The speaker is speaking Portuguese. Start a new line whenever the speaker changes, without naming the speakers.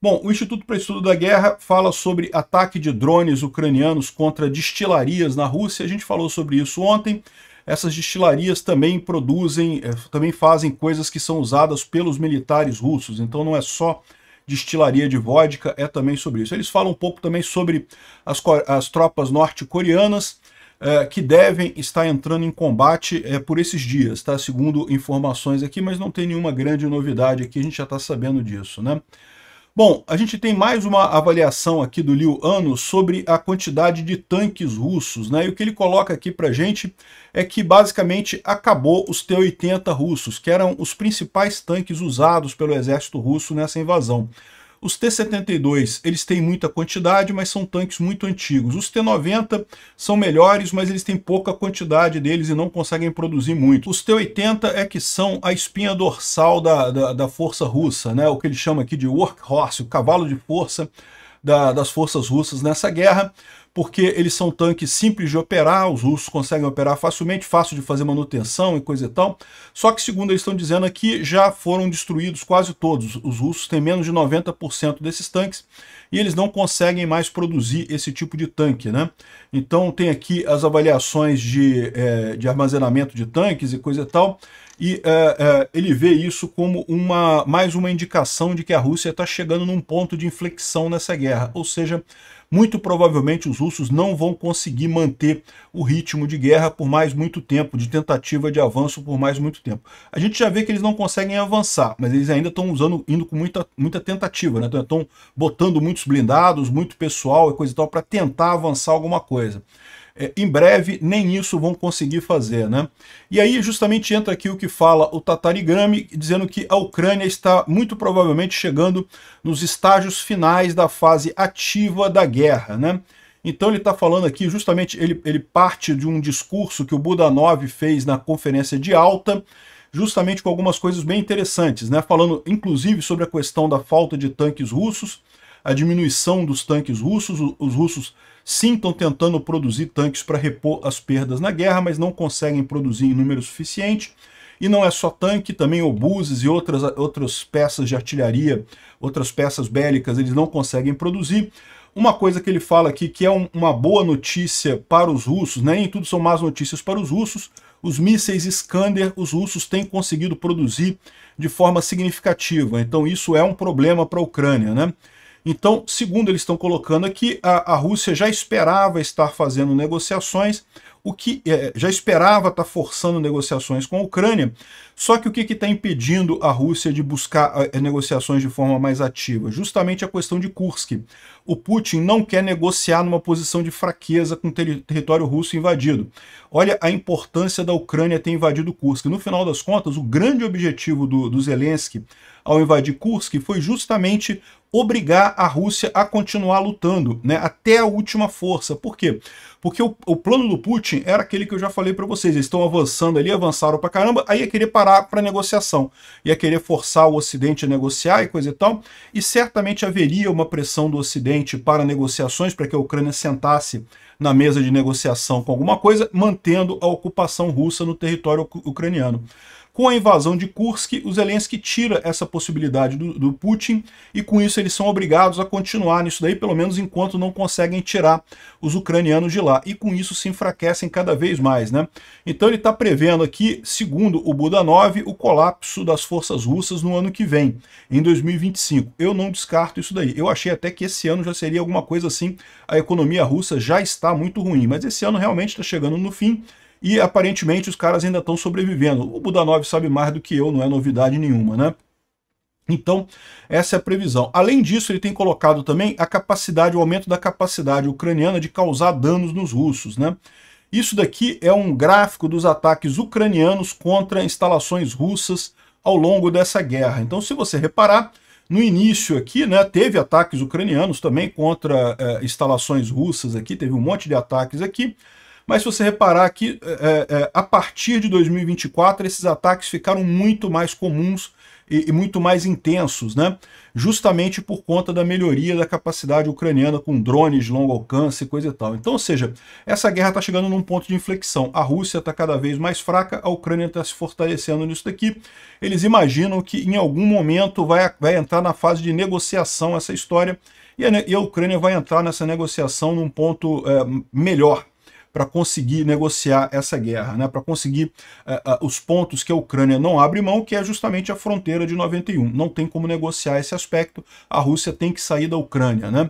Bom, o Instituto para Estudo da Guerra fala sobre ataque de drones ucranianos contra destilarias na Rússia. A gente falou sobre isso ontem. Essas destilarias também produzem, também fazem coisas que são usadas pelos militares russos. Então não é só destilaria de vodka, é também sobre isso. Eles falam um pouco também sobre as tropas norte-coreanas que devem estar entrando em combate por esses dias, tá? Segundo informações aqui, mas não tem nenhuma grande novidade aqui, a gente já está sabendo disso, né? Bom, a gente tem mais uma avaliação aqui do Liu Ano sobre a quantidade de tanques russos, né? E o que ele coloca aqui pra gente é que basicamente acabou os T-80 russos, que eram os principais tanques usados pelo exército russo nessa invasão. Os T-72, eles têm muita quantidade, mas são tanques muito antigos. Os T-90 são melhores, mas eles têm pouca quantidade deles e não conseguem produzir muito. Os T-80 é que são a espinha dorsal da força russa, né? O que ele chama aqui de workhorse, o cavalo de força das forças russas nessa guerra, porque eles são tanques simples de operar, os russos conseguem operar facilmente, fácil de fazer manutenção e coisa e tal. Só que, segundo eles estão dizendo aqui, já foram destruídos quase todos. Os russos têm menos de 90% desses tanques e eles não conseguem mais produzir esse tipo de tanque, né? Então tem aqui as avaliações de armazenamento de tanques e coisa e tal, e ele vê isso como mais uma indicação de que a Rússia está chegando num ponto de inflexão nessa guerra, ou seja, muito provavelmente os russos não vão conseguir manter o ritmo de guerra por mais muito tempo, de tentativa de avanço por mais muito tempo. A gente já vê que eles não conseguem avançar, mas eles ainda estão indo com muita tentativa, né? Estão botando muitos blindados, muito pessoal e coisa e tal para tentar avançar alguma coisa. Em breve nem isso vão conseguir fazer, né? E aí justamente entra aqui o que fala o Tatarigami, dizendo que a Ucrânia está muito provavelmente chegando nos estágios finais da fase ativa da guerra, né? Então ele está falando aqui, justamente, ele parte de um discurso que o Budanov fez na conferência de Alta, justamente com algumas coisas bem interessantes, né? Falando inclusive sobre a questão da falta de tanques russos, a diminuição dos tanques russos. Os russos sim estão tentando produzir tanques para repor as perdas na guerra, mas não conseguem produzir em número suficiente. E não é só tanque, também obuses e outras peças de artilharia, outras peças bélicas, eles não conseguem produzir. Uma coisa que ele fala aqui, que é uma boa notícia para os russos, nem tudo são más notícias para os russos, os mísseis Iskander, os russos têm conseguido produzir de forma significativa. Então isso é um problema para a Ucrânia, né? Então, segundo eles estão colocando aqui, a Rússia já esperava estar fazendo negociações, já esperava estar forçando negociações com a Ucrânia, só que o que está impedindo a Rússia de buscar negociações de forma mais ativa? Justamente a questão de Kursk. O Putin não quer negociar numa posição de fraqueza com o território russo invadido. Olha a importância da Ucrânia ter invadido Kursk. No final das contas, o grande objetivo do Zelensky ao invadir Kursk foi justamente obrigar a Rússia a continuar lutando, né, até a última força. Por quê? Porque o plano do Putin era aquele que eu já falei para vocês. Eles estão avançando ali, avançaram pra caramba, aí ia querer parar para negociação. Ia querer forçar o Ocidente a negociar e coisa e tal. E certamente haveria uma pressão do Ocidente para negociações, para que a Ucrânia sentasse na mesa de negociação com alguma coisa, mantendo a ocupação russa no território ucraniano. Com a invasão de Kursk, o Zelensky tira essa possibilidade do Putin e com isso eles são obrigados a continuar nisso daí, pelo menos enquanto não conseguem tirar os ucranianos de lá. E com isso se enfraquecem cada vez mais, né? Então ele está prevendo aqui, segundo o Budanov, o colapso das forças russas no ano que vem, em 2025. Eu não descarto isso daí. Eu achei até que esse ano já seria alguma coisa assim, a economia russa já está muito ruim, mas esse ano realmente está chegando no fim. E aparentemente os caras ainda estão sobrevivendo. O Budanov sabe mais do que eu, não é novidade nenhuma, né? Então, essa é a previsão. Além disso, ele tem colocado também a capacidade, o aumento da capacidade ucraniana de causar danos nos russos, né? Isso daqui é um gráfico dos ataques ucranianos contra instalações russas ao longo dessa guerra. Então, se você reparar, no início aqui, né, teve ataques ucranianos também contra instalações russas aqui, teve um monte de ataques aqui. mas se você reparar que a partir de 2024 esses ataques ficaram muito mais comuns e muito mais intensos, né? Justamente por conta da melhoria da capacidade ucraniana com drones de longo alcance e coisa e tal. Então, ou seja, essa guerra está chegando num ponto de inflexão. A Rússia está cada vez mais fraca, a Ucrânia está se fortalecendo nisso daqui. Eles imaginam que em algum momento vai entrar na fase de negociação essa história, e a Ucrânia vai entrar nessa negociação num ponto melhor, para conseguir negociar essa guerra, né? Para conseguir os pontos que a Ucrânia não abre mão, que é justamente a fronteira de 91. Não tem como negociar esse aspecto, a Rússia tem que sair da Ucrânia, né?